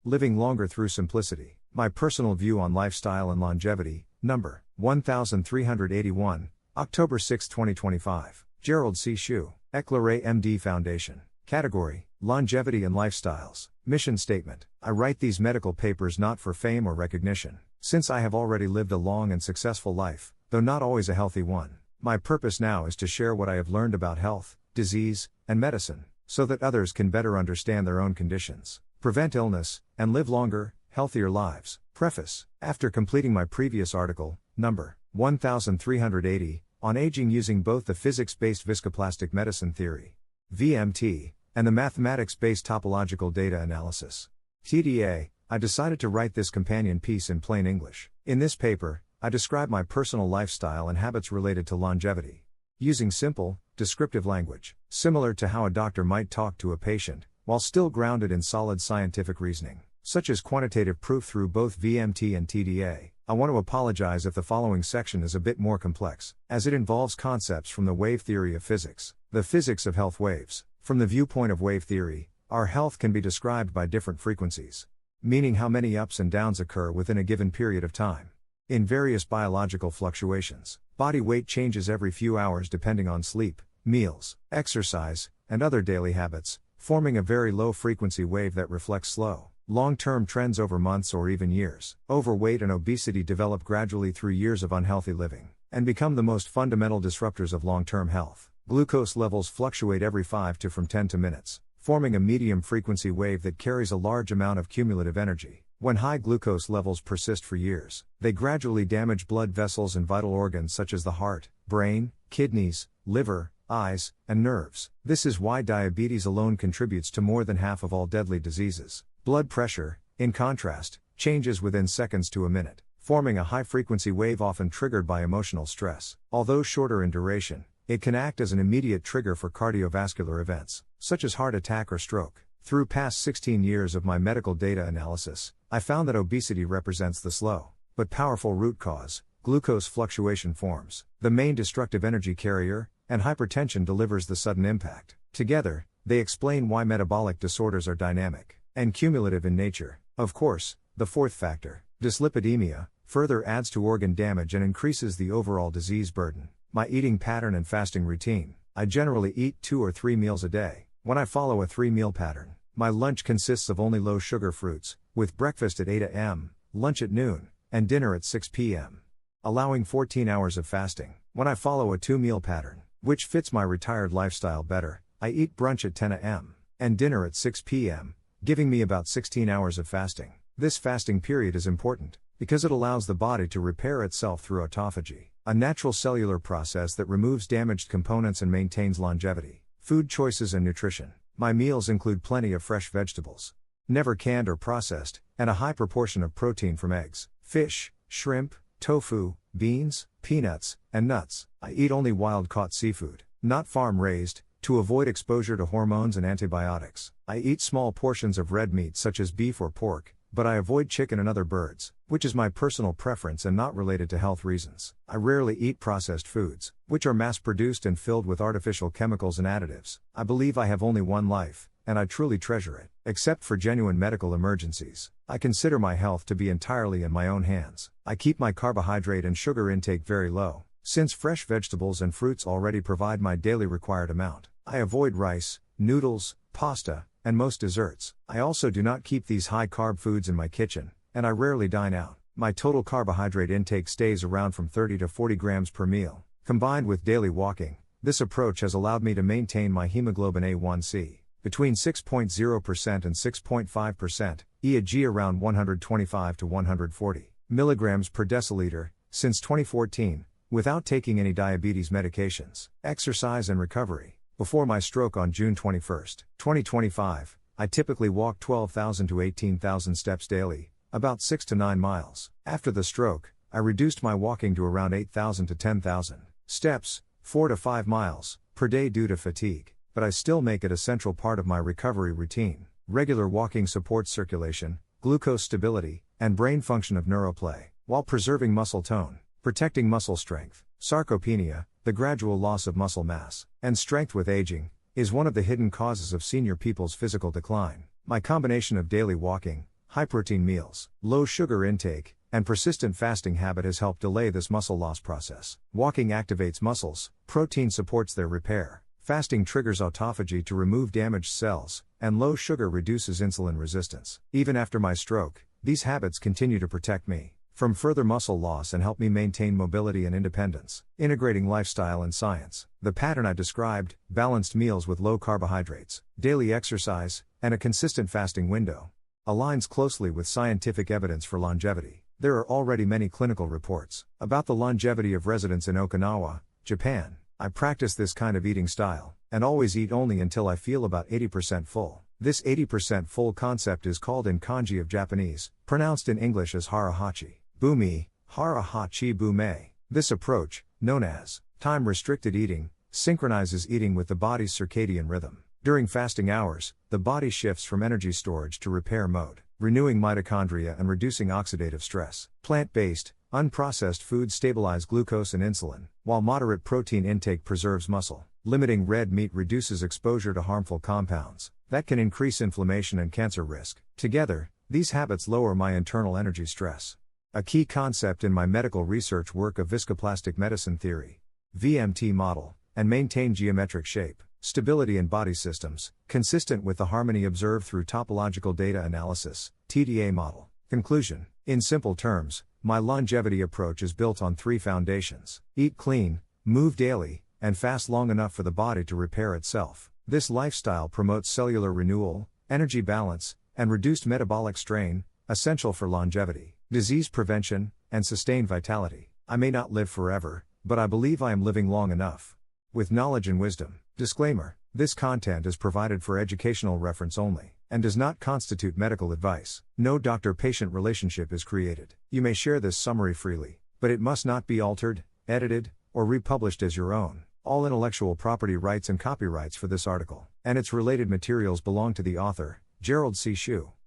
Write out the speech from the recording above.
Living Longer Through Simplicity. My Personal View on Lifestyle and Longevity, number 1381, October 6, 2025. Gerald C. EclaireMD Foundation. Category: Longevity and Lifestyles. Mission Statement: I write these medical papers not for fame or recognition, since I have already lived a long and successful life, though not always a healthy one. My purpose now is to share what I have learned about health, disease, and medicine, so that others can better understand their own conditions, prevent illness, and live longer, healthier lives. Preface: after completing my previous article, number 1380, on aging using both the physics-based Viscoplastic Medicine Theory, VMT, and the mathematics-based Topological Data Analysis, TDA, I decided to write this companion piece in plain English. In this paper, I describe my personal lifestyle and habits related to longevity, using simple, descriptive language, similar to how a doctor might talk to a patient, while still grounded in solid scientific reasoning, such as quantitative proof through both VMT and TDA. I want to apologize if the following section is a bit more complex, as it involves concepts from the wave theory of physics, the physics of health waves. From the viewpoint of wave theory, our health can be described by different frequencies, meaning how many ups and downs occur within a given period of time. In various biological fluctuations, body weight changes every few hours depending on sleep, meals, exercise, and other daily habits, forming a very low frequency wave that reflects slow, long-term trends over months or even years. Overweight and obesity develop gradually through years of unhealthy living, and become the most fundamental disruptors of long-term health. Glucose levels fluctuate every 5 to 10 minutes, forming a medium frequency wave that carries a large amount of cumulative energy. When high glucose levels persist for years, they gradually damage blood vessels and vital organs such as the heart, brain, kidneys, liver, eyes, and nerves. This is why diabetes alone contributes to more than half of all deadly diseases. Blood pressure, in contrast, changes within seconds to a minute, forming a high-frequency wave often triggered by emotional stress. Although shorter in duration, it can act as an immediate trigger for cardiovascular events, such as heart attack or stroke. Through past 16 years of my medical data analysis, I found that obesity represents the slow, but powerful root cause. Glucose fluctuation forms the main destructive energy carrier, and hypertension delivers the sudden impact. Together, they explain why metabolic disorders are dynamic and cumulative in nature. Of course, the fourth factor, dyslipidemia, further adds to organ damage and increases the overall disease burden. My eating pattern and fasting routine: I generally eat 2 or 3 meals a day. When I follow a 3-meal pattern, my lunch consists of only low-sugar fruits, with breakfast at 8 a.m., lunch at noon, and dinner at 6 p.m., allowing 14 hours of fasting. When I follow a 2-meal pattern, which fits my retired lifestyle better, I eat brunch at 10 a.m., and dinner at 6 p.m., giving me about 16 hours of fasting. This fasting period is important, because it allows the body to repair itself through autophagy, a natural cellular process that removes damaged components and maintains longevity. Food choices and nutrition: my meals include plenty of fresh vegetables, never canned or processed, and a high proportion of protein from eggs, fish, shrimp, tofu, beans, peanuts, and nuts. I eat only wild-caught seafood, not farm-raised, to avoid exposure to hormones and antibiotics. I eat small portions of red meat such as beef or pork, but I avoid chicken and other birds, which is my personal preference and not related to health reasons. I rarely eat processed foods, which are mass-produced and filled with artificial chemicals and additives. I believe I have only one life, and I truly treasure it. Except for genuine medical emergencies, I consider my health to be entirely in my own hands. I keep my carbohydrate and sugar intake very low, since fresh vegetables and fruits already provide my daily required amount. I avoid rice, noodles, pasta, and most desserts. I also do not keep these high-carb foods in my kitchen, and I rarely dine out. My total carbohydrate intake stays around from 30 to 40 grams per meal. Combined with daily walking, this approach has allowed me to maintain my hemoglobin A1c between 6.0% and 6.5%, EAG around 125 to 140 milligrams per deciliter, since 2014, without taking any diabetes medications. Exercise and recovery. Before my stroke on June 21, 2025, I typically walked 12,000 to 18,000 steps daily, about 6 to 9 miles. After the stroke, I reduced my walking to around 8,000 to 10,000 steps, 4 to 5 miles, per day due to fatigue, but I still make it a central part of my recovery routine. Regular walking supports circulation, glucose stability, and brain function of neuroplay, while preserving muscle tone, protecting muscle strength. Sarcopenia, the gradual loss of muscle mass and strength with aging, is one of the hidden causes of senior people's physical decline. My combination of daily walking, high protein meals, low sugar intake, and persistent fasting habit has helped delay this muscle loss process. Walking activates muscles, protein supports their repair, fasting triggers autophagy to remove damaged cells, and low sugar reduces insulin resistance. Even after my stroke, these habits continue to protect me from further muscle loss and help me maintain mobility and independence. Integrating lifestyle and science. The pattern I described, balanced meals with low carbohydrates, daily exercise, and a consistent fasting window, aligns closely with scientific evidence for longevity. There are already many clinical reports about the longevity of residents in Okinawa, Japan. I practice this kind of eating style, and always eat only until I feel about 80% full. This 80% full concept is called in kanji of Japanese, pronounced in English as harahachi, bumi, harahachi bume. This approach, known as time-restricted eating, synchronizes eating with the body's circadian rhythm. During fasting hours, the body shifts from energy storage to repair mode, renewing mitochondria and reducing oxidative stress. Plant-based, unprocessed foods stabilize glucose and insulin, while moderate protein intake preserves muscle. Limiting red meat reduces exposure to harmful compounds that can increase inflammation and cancer risk. Together, these habits lower my internal energy stress. A key concept in my medical research work of Viscoplastic Medicine Theory, VMT model, and maintain geometric shape, stability in body systems, consistent with the harmony observed through Topological Data Analysis, TDA model. Conclusion. In simple terms, my longevity approach is built on 3 foundations: eat clean, move daily, and fast long enough for the body to repair itself. This lifestyle promotes cellular renewal, energy balance, and reduced metabolic strain, essential for longevity, disease prevention, and sustained vitality. I may not live forever, but I believe I am living long enough with knowledge and wisdom. Disclaimer: this content is provided for educational reference only, and does not constitute medical advice. No doctor-patient relationship is created. You may share this summary freely, but it must not be altered, edited, or republished as your own. All intellectual property rights and copyrights for this article and its related materials belong to the author, Gerald C.